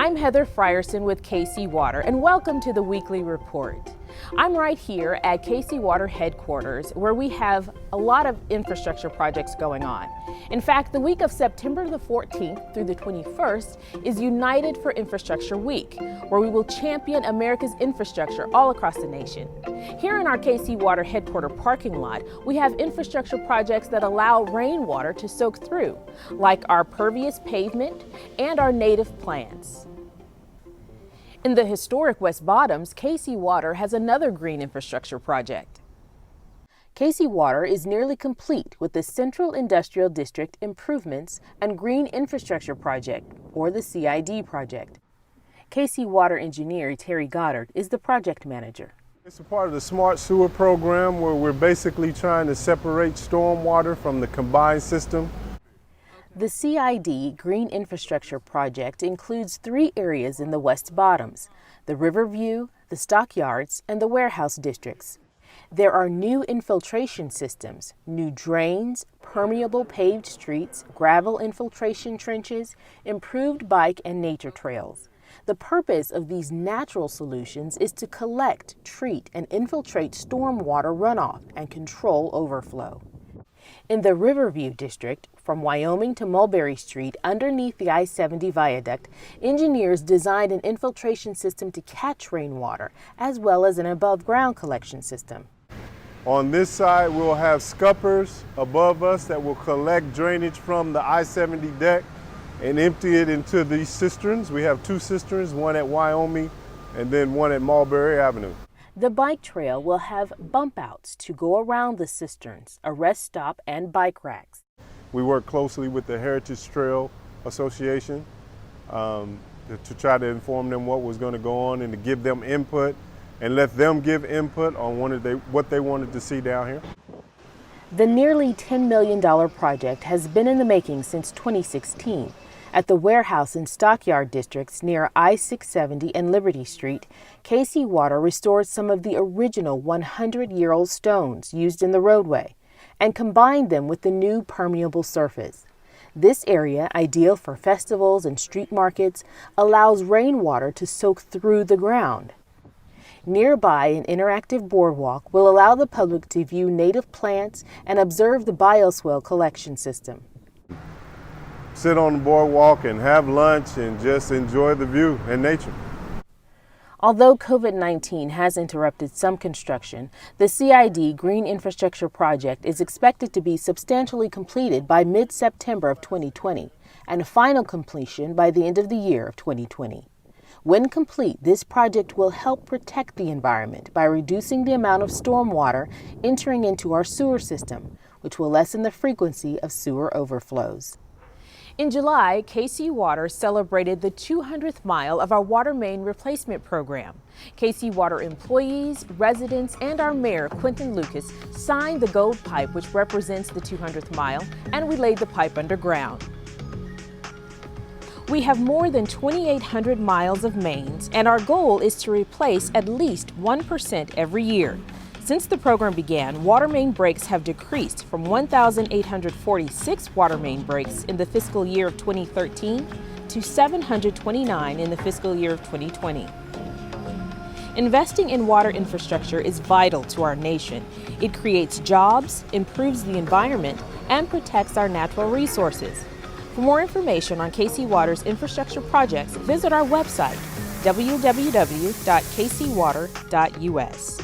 I'm Heather Frierson with KC Water, and welcome to the Weekly Report. I'm right here at KC Water headquarters, where we have a lot of infrastructure projects going on. In fact, the week of September the 14th through the 21st is United for Infrastructure Week, where we will champion America's infrastructure all across the nation. Here in our KC Water headquarter parking lot, we have infrastructure projects that allow rainwater to soak through, like our pervious pavement and our native plants. In the historic West Bottoms, KC Water has another green infrastructure project. KC Water is nearly complete with the Central Industrial District Improvements and Green Infrastructure Project, or the CID project. KC Water engineer Terry Goddard is the project manager. It's a part of the Smart Sewer program where we're basically trying to separate stormwater from the combined system. The CID Green Infrastructure Project includes 3 areas in the West Bottoms: the Riverview, the Stockyards, and the Warehouse districts. There are new infiltration systems, new drains, permeable paved streets, gravel infiltration trenches, improved bike and nature trails. The purpose of these natural solutions is to collect, treat, and infiltrate stormwater runoff and control overflow. In the Riverview district, from Wyoming to Mulberry Street underneath the I-70 viaduct, engineers designed an infiltration system to catch rainwater, as well as an above-ground collection system. On this side, we'll have scuppers above us that will collect drainage from the I-70 deck and empty it into these cisterns. We have 2 cisterns, one at Wyoming and then one at Mulberry Avenue. The bike trail will have bump outs to go around the cisterns, a rest stop, and bike racks. We work closely with the Heritage Trail Association to try to inform them what was going to go on and to give them input and let them give input on what they wanted to see down here. The nearly $10 million project has been in the making since 2016. At the Warehouse and Stockyard districts near I-670 and Liberty Street, KC Water restored some of the original 100-year-old stones used in the roadway and combined them with the new permeable surface. This area, ideal for festivals and street markets, allows rainwater to soak through the ground. Nearby, an interactive boardwalk will allow the public to view native plants and observe the bioswale collection system. Sit on the boardwalk and have lunch and just enjoy the view and nature. Although COVID-19 has interrupted some construction, the CID Green Infrastructure Project is expected to be substantially completed by mid-September of 2020 and final completion by the end of the year of 2020. When complete, this project will help protect the environment by reducing the amount of stormwater entering into our sewer system, which will lessen the frequency of sewer overflows. In July, KC Water celebrated the 200th mile of our water main replacement program. KC Water employees, residents, and our mayor, Quentin Lucas, signed the gold pipe, which represents the 200th mile, and we laid the pipe underground. We have more than 2,800 miles of mains, and our goal is to replace at least 1% every year. Since the program began, water main breaks have decreased from 1,846 water main breaks in the fiscal year of 2013 to 729 in the fiscal year of 2020. Investing in water infrastructure is vital to our nation. It creates jobs, improves the environment, and protects our natural resources. For more information on KC Water's infrastructure projects, visit our website, www.kcwater.us.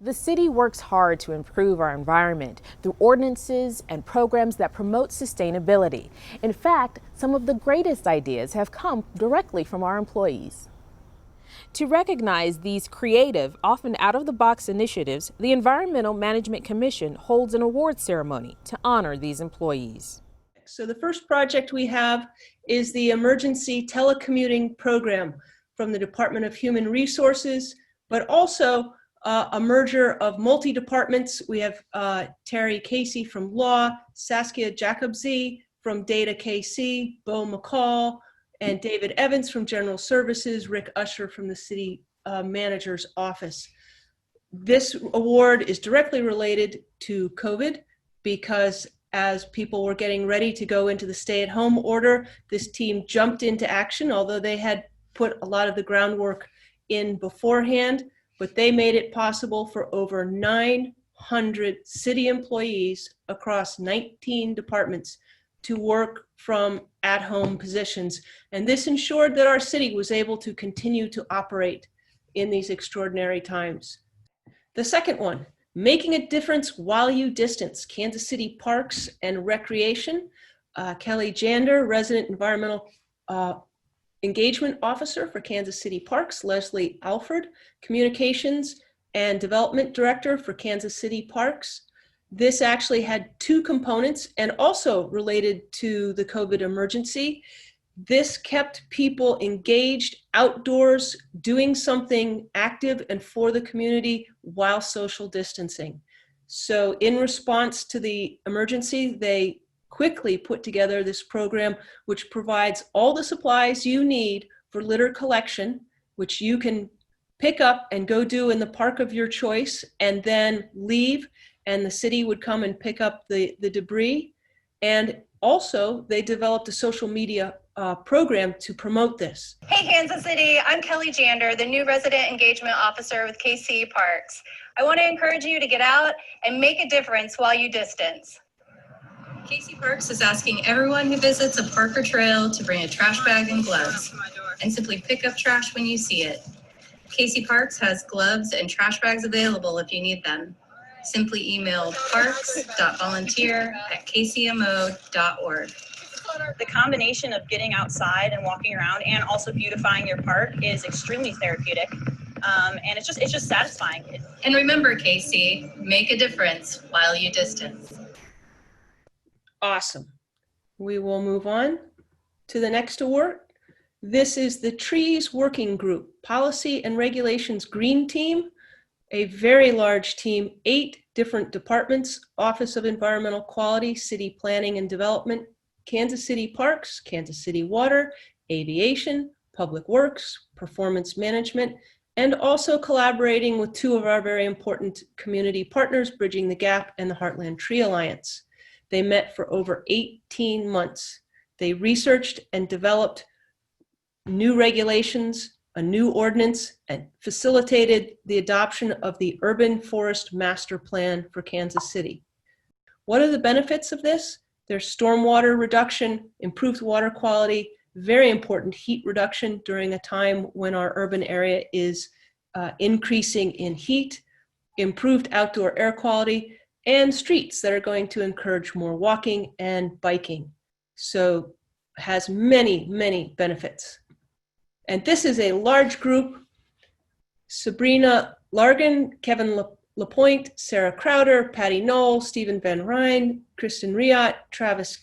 The city works hard to improve our environment through ordinances and programs that promote sustainability. In fact, some of the greatest ideas have come directly from our employees. To recognize these creative, often out-of-the-box initiatives, the Environmental Management Commission holds an award ceremony to honor these employees. So the first project we have is the Emergency Telecommuting Program from the Department of Human Resources, but also a merger of multi-departments. We have Terry Casey from Law, Saskia Jacobsy from Data KC, Bo McCall, and David Evans from General Services, Rick Usher from the City Manager's Office. This award is directly related to COVID because as people were getting ready to go into the stay-at-home order, this team jumped into action, although they had put a lot of the groundwork in beforehand, but they made it possible for over 900 city employees across 19 departments to work from at-home positions. And this ensured that our city was able to continue to operate in these extraordinary times. The second one, making a difference while you distance. Kansas City Parks and Recreation. Kelly Jander, Resident Environmental Engagement Officer for Kansas City Parks. Leslie Alford, Communications and Development Director for Kansas City Parks. This actually had two components and also related to the COVID emergency. This kept people engaged outdoors, doing something active and for the community while social distancing. So in response to the emergency, they quickly put together this program, which provides all the supplies you need for litter collection, which you can pick up and go do in the park of your choice, and then leave, and the city would come and pick up the debris. And also, they developed a social media program to promote this. Hey Kansas City, I'm Kelly Jander, the new Resident Engagement Officer with KC Parks. I want to encourage you to get out and make a difference while you distance. KC Parks is asking everyone who visits a park or trail to bring a trash bag and gloves, and simply pick up trash when you see it. KC Parks has gloves and trash bags available if you need them. Simply email parks.volunteer@kcmo.org. The combination of getting outside and walking around and also beautifying your park is extremely therapeutic, and it's just satisfying. And remember, KC, make a difference while you distance. Awesome. We will move on to the next award. This is the Trees Working Group, Policy and Regulations Green Team, a very large team, 8 different departments: Office of Environmental Quality, City Planning and Development, Kansas City Parks, Kansas City Water, Aviation, Public Works, Performance Management, and also collaborating with 2 of our very important community partners, Bridging the Gap and the Heartland Tree Alliance. They met for over 18 months. They researched and developed new regulations, a new ordinance, and facilitated the adoption of the Urban Forest Master Plan for Kansas City. What are the benefits of this? There's stormwater reduction, improved water quality, very important heat reduction during a time when our urban area is increasing in heat, improved outdoor air quality, and streets that are going to encourage more walking and biking. So has many, many benefits. And this is a large group: Sabrina Largan, Kevin LaPointe, Sarah Crowder, Patty Knoll, Stephen Van Ryn, Kristen Riot, Travis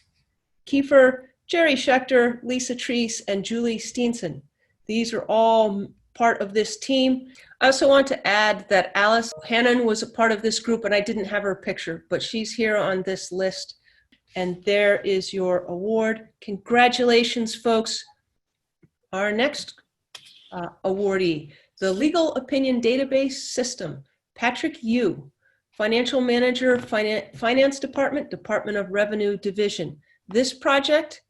Kiefer, Jerry Schechter, Lisa Treese, and Julie Steenson. These are all part of this team. I also want to add that Alice Hannon was a part of this group, and I didn't have her picture, but she's here on this list. And there is your award. Congratulations, folks. Our next awardee, the Legal Opinion Database System, Patrick Yu, Financial Manager, Finance Department, Department of Revenue Division. This project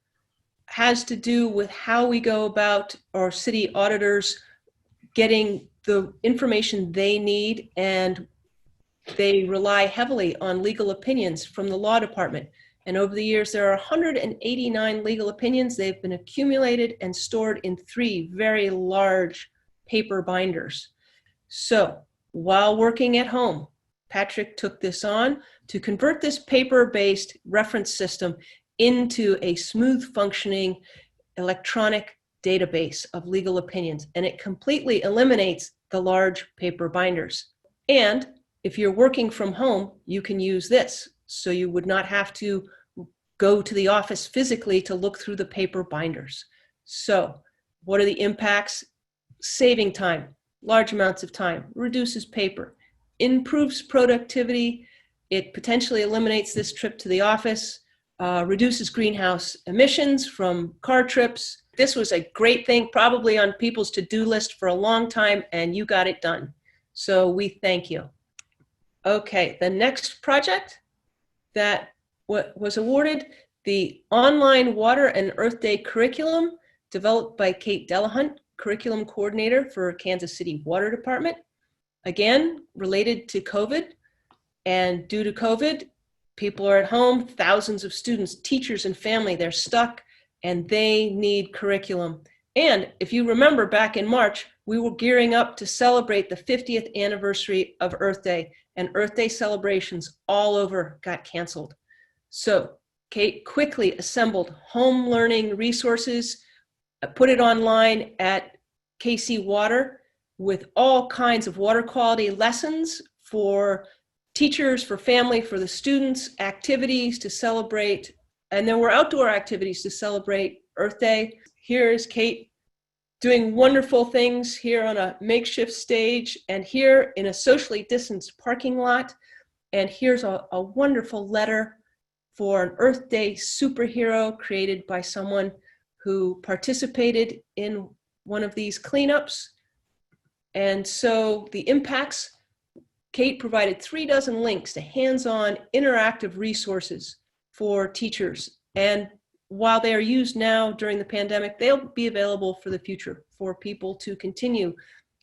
has to do with how we go about our city auditors getting the information they need, and they rely heavily on legal opinions from the law department. And over the years, there are 189 legal opinions. They've been accumulated and stored in 3 very large paper binders. So while working at home, Patrick took this on to convert this paper-based reference system into a smooth functioning electronic database of legal opinions. And it completely eliminates the large paper binders. And if you're working from home, you can use this. So you would not have to go to the office physically to look through the paper binders. So what are the impacts? Saving time, large amounts of time, reduces paper, improves productivity. It potentially eliminates this trip to the office, reduces greenhouse emissions from car trips. This was a great thing, probably on people's to-do list for a long time, and you got it done. So we thank you. Okay, the next project that was awarded the Online Water and Earth Day curriculum developed by Kate Delahunt, curriculum coordinator for Kansas City Water Department. Again, related to COVID. And due to COVID, people are at home, thousands of students, teachers, and family, they're stuck and they need curriculum. And if you remember back in March, we were gearing up to celebrate the 50th anniversary of Earth Day, and Earth Day celebrations all over got canceled. So Kate quickly assembled home learning resources, put it online at KC Water with all kinds of water quality lessons for teachers, for family, for the students, activities to celebrate. And there were outdoor activities to celebrate Earth Day. Here's Kate doing wonderful things here on a makeshift stage and here in a socially distanced parking lot. And here's a wonderful letter for an Earth Day superhero created by someone who participated in one of these cleanups. And so the impacts, Kate provided 36 links to hands-on interactive resources for teachers. And while they are used now during the pandemic, they'll be available for the future for people to continue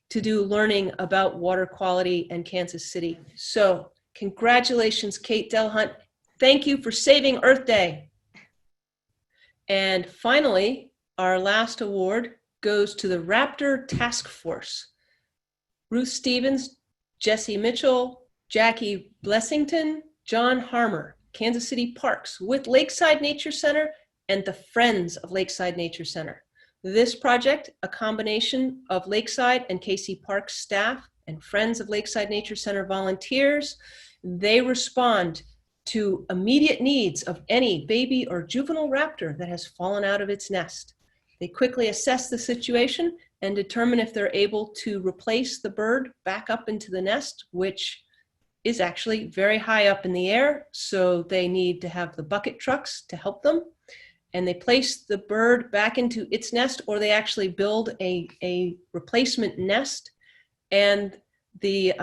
to do learning about water quality in Kansas City. So congratulations, Kate Delahunt. Thank you for saving Earth Day. And finally, our last award goes to the Raptor Task Force. Ruth Stevens, Jesse Mitchell, Jackie Blessington, John Harmer, Kansas City Parks with Lakeside Nature Center and the Friends of Lakeside Nature Center. This project, a combination of Lakeside and KC Parks staff and Friends of Lakeside Nature Center volunteers, they respond to immediate needs of any baby or juvenile raptor that has fallen out of its nest. They quickly assess the situation and determine if they're able to replace the bird back up into the nest, which is actually very high up in the air. So they need to have the bucket trucks to help them. And they place the bird back into its nest, or they actually build a replacement nest. And the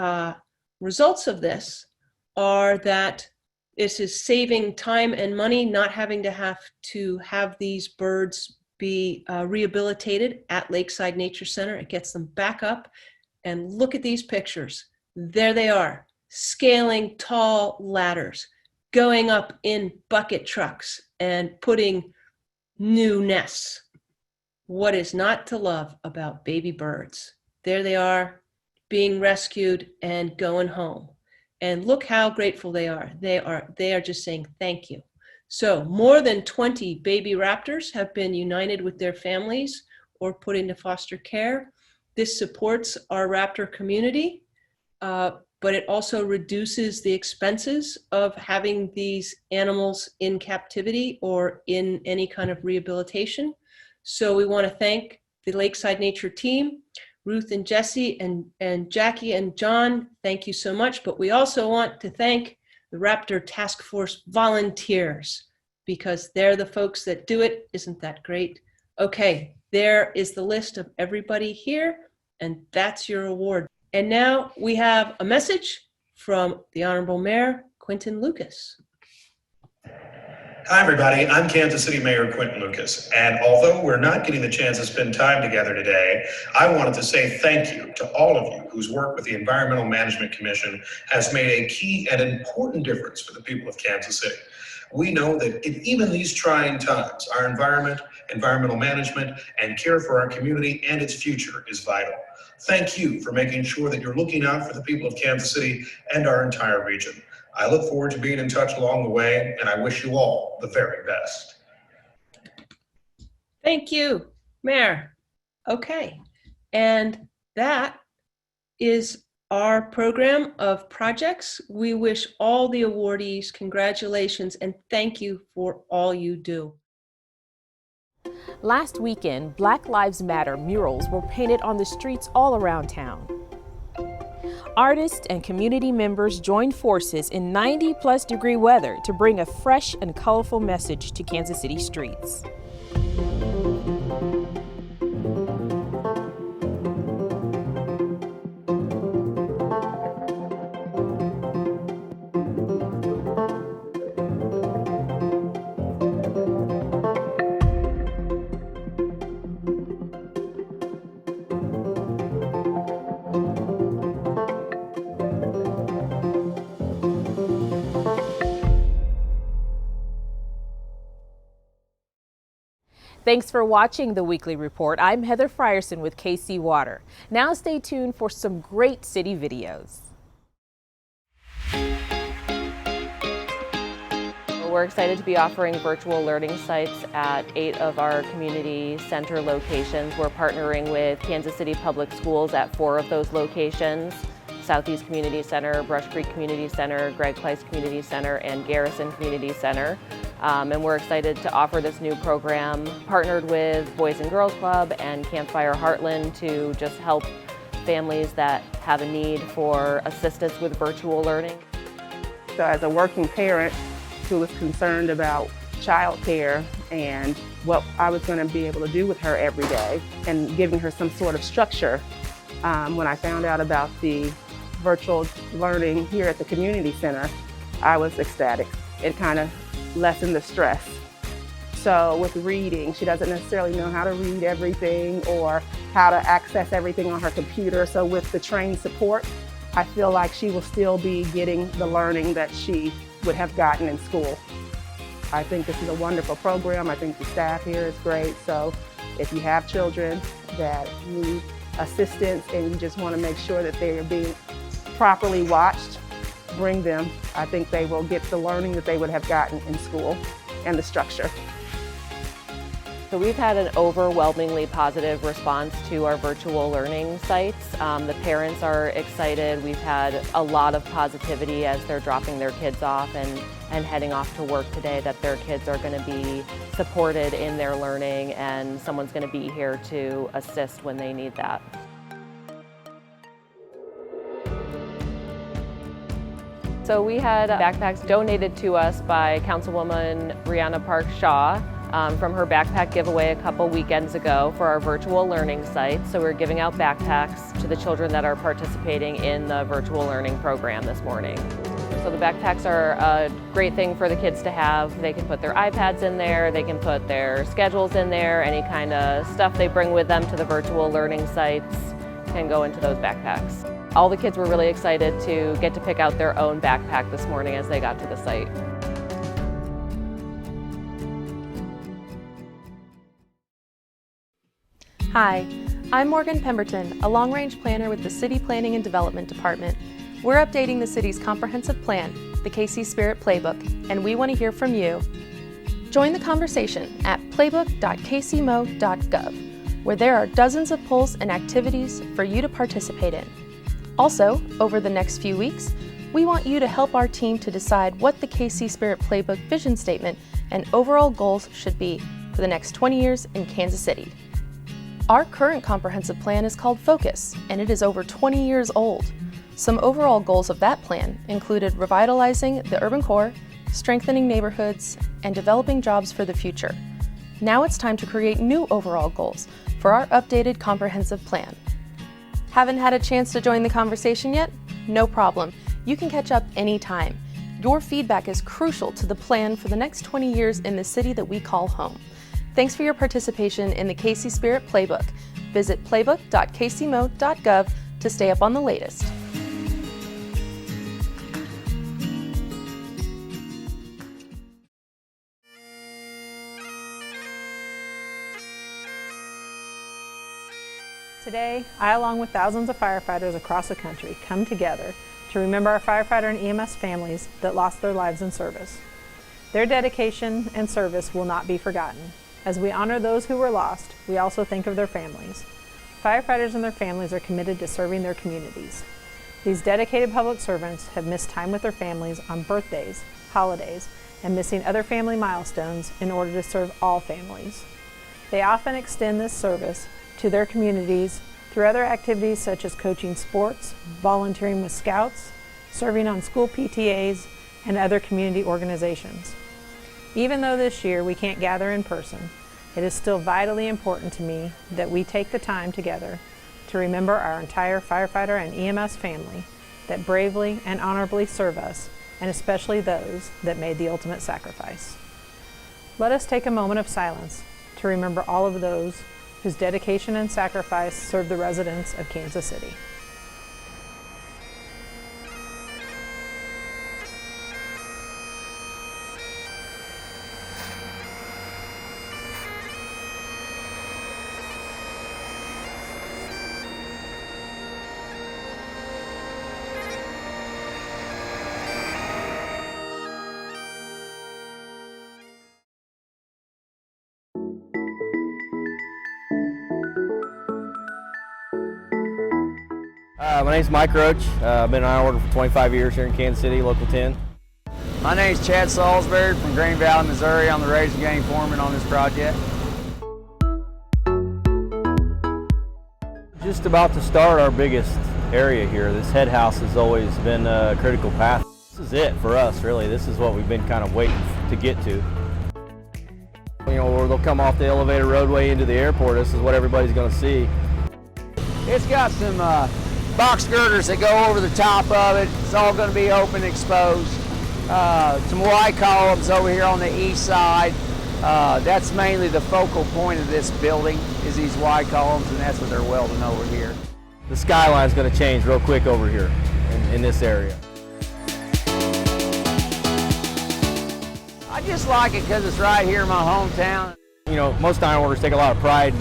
results of this are that this is saving time and money, not having to have these birds be rehabilitated at Lakeside Nature Center. It gets them back up. And look at these pictures. There they are, scaling tall ladders, going up in bucket trucks and putting new nests. What is not to love about baby birds? There they are, being rescued and going home. And look how grateful they are. They are just saying thank you. So more than 20 baby raptors have been united with their families or put into foster care. This supports our raptor community, but it also reduces the expenses of having these animals in captivity or in any kind of rehabilitation. So we want to thank the Lakeside Nature team, Ruth and Jesse and Jackie and John, thank you so much. But we also want to thank the Raptor Task Force volunteers, because they're the folks that do it. Isn't that great? Okay, there is the list of everybody here, and that's your award. And now we have a message from the Honorable Mayor, Quinton Lucas. Hi, everybody. I'm Kansas City Mayor Quinton Lucas. And although we're not getting the chance to spend time together today, I wanted to say thank you to all of you whose work with the Environmental Management Commission has made a key and important difference for the people of Kansas City. We know that in even these trying times, our environment, environmental management, and care for our community and its future is vital. Thank you for making sure that you're looking out for the people of Kansas City and our entire region. I look forward to being in touch along the way, and I wish you all the very best. Thank you, Mayor. Okay, and that is our program of projects. We wish all the awardees congratulations and thank you for all you do. Last weekend, Black Lives Matter murals were painted on the streets all around town. Artists and community members joined forces in 90+ degree weather to bring a fresh and colorful message to Kansas City streets. Thanks for watching the Weekly Report. I'm Heather Frierson with KC Water. Now stay tuned for some great city videos. We're excited to be offering virtual learning sites at 8 of our community center locations. We're partnering with Kansas City Public Schools at 4 of those locations: Southeast Community Center, Brush Creek Community Center, Greg Clyce Community Center, and Garrison Community Center. And we're excited to offer this new program, partnered with Boys and Girls Club and Campfire Heartland, to just help families that have a need for assistance with virtual learning. So as a working parent who was concerned about childcare and what I was going to be able to do with her every day and giving her some sort of structure, when I found out about the virtual learning here at the community center, I was ecstatic. It kind of lessened the stress. So with reading, she doesn't necessarily know how to read everything or how to access everything on her computer. So with the trained support, I feel like she will still be getting the learning that she would have gotten in school. I think this is a wonderful program. I think the staff here is great. So if you have children that need assistance and you just want to make sure that they are being properly watched, bring them. I think they will get the learning that they would have gotten in school and the structure. So we've had an overwhelmingly positive response to our virtual learning sites. The parents are excited. We've had a lot of positivity as they're dropping their kids off and heading off to work today, that their kids are going to be supported in their learning and someone's going to be here to assist when they need that. So we had backpacks donated to us by Councilwoman Brianna Park Shaw from her backpack giveaway a couple weekends ago for our virtual learning site. So we're giving out backpacks to the children that are participating in the virtual learning program this morning. So the backpacks are a great thing for the kids to have. They can put their iPads in there, they can put their schedules in there, any kind of stuff they bring with them to the virtual learning sites can go into those backpacks. All the kids were really excited to get to pick out their own backpack this morning as they got to the site. Hi, I'm Morgan Pemberton, a long-range planner with the City Planning and Development Department. We're updating the city's comprehensive plan, the KC Spirit Playbook, and we want to hear from you. Join the conversation at playbook.kcmo.gov, where there are dozens of polls and activities for you to participate in. Also, over the next few weeks, we want you to help our team to decide what the KC Spirit Playbook vision statement and overall goals should be for the next 20 years in Kansas City. Our current comprehensive plan is called Focus, and it is over 20 years old. Some overall goals of that plan included revitalizing the urban core, strengthening neighborhoods, and developing jobs for the future. Now it's time to create new overall goals for our updated comprehensive plan. Haven't had a chance to join the conversation yet? No problem. You can catch up anytime. Your feedback is crucial to the plan for the next 20 years in the city that we call home. Thanks for your participation in the KC Spirit Playbook. Visit playbook.kcmo.gov to stay up on the latest. Today, I, along with thousands of firefighters across the country, come together to remember our firefighter and EMS families that lost their lives in service. Their dedication and service will not be forgotten. As we honor those who were lost, we also think of their families. Firefighters and their families are committed to serving their communities. These dedicated public servants have missed time with their families on birthdays, holidays, and missing other family milestones in order to serve all families. They often extend this service to their communities through other activities such as coaching sports, volunteering with scouts, serving on school PTAs, and other community organizations. Even though this year we can't gather in person, it is still vitally important to me that we take the time together to remember our entire firefighter and EMS family that bravely and honorably serve us, and especially those that made the ultimate sacrifice. Let us take a moment of silence to remember all of those whose dedication and sacrifice serve the residents of Kansas City. My name's Mike Roach. I've been an iron worker for 25 years here in Kansas City, Local 10. My name's Chad Salisbury from Green Valley, Missouri. I'm the raising gang foreman on this project. Just about to start our biggest area here. This head house has always been a critical path. This is it for us, really. This is what we've been kind of waiting to get to. You know, where they'll come off the elevated roadway into the airport. This is what everybody's going to see. It's got some box girders that go over the top of it. It's all going to be open, exposed. Some Y columns over here on the east side. That's mainly the focal point of this building, is these Y columns, and that's what they're welding over here. The skyline's going to change real quick over here in this area. I just like it because it's right here in my hometown. You know, most iron workers take a lot of pride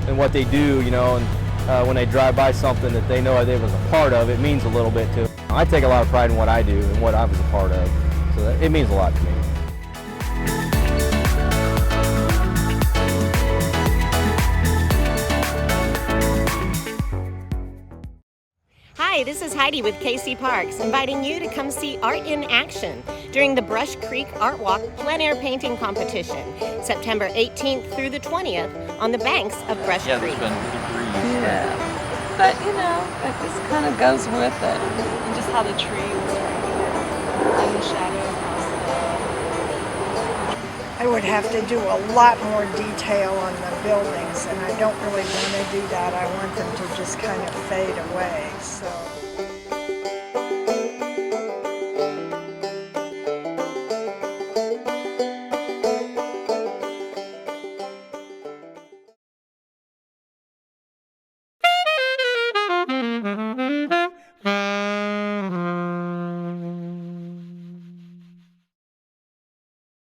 in what they do, you know, and when they drive by something that they know they was a part of, it means a little bit to them. I take a lot of pride in what I do and what I was a part of, so it means a lot to me. Hi, this is Heidi with KC Parks, inviting you to come see art in action during the Brush Creek Art Walk Plein Air Painting Competition, September 18th through the 20th on the banks of Brush Creek. There's been degrees. Yeah, but you know, it just kind of goes with it. And just how the trees are in the shadow. I would have to do a lot more detail on the buildings, and I don't really want to do that. I want them to just kind of fade away. So.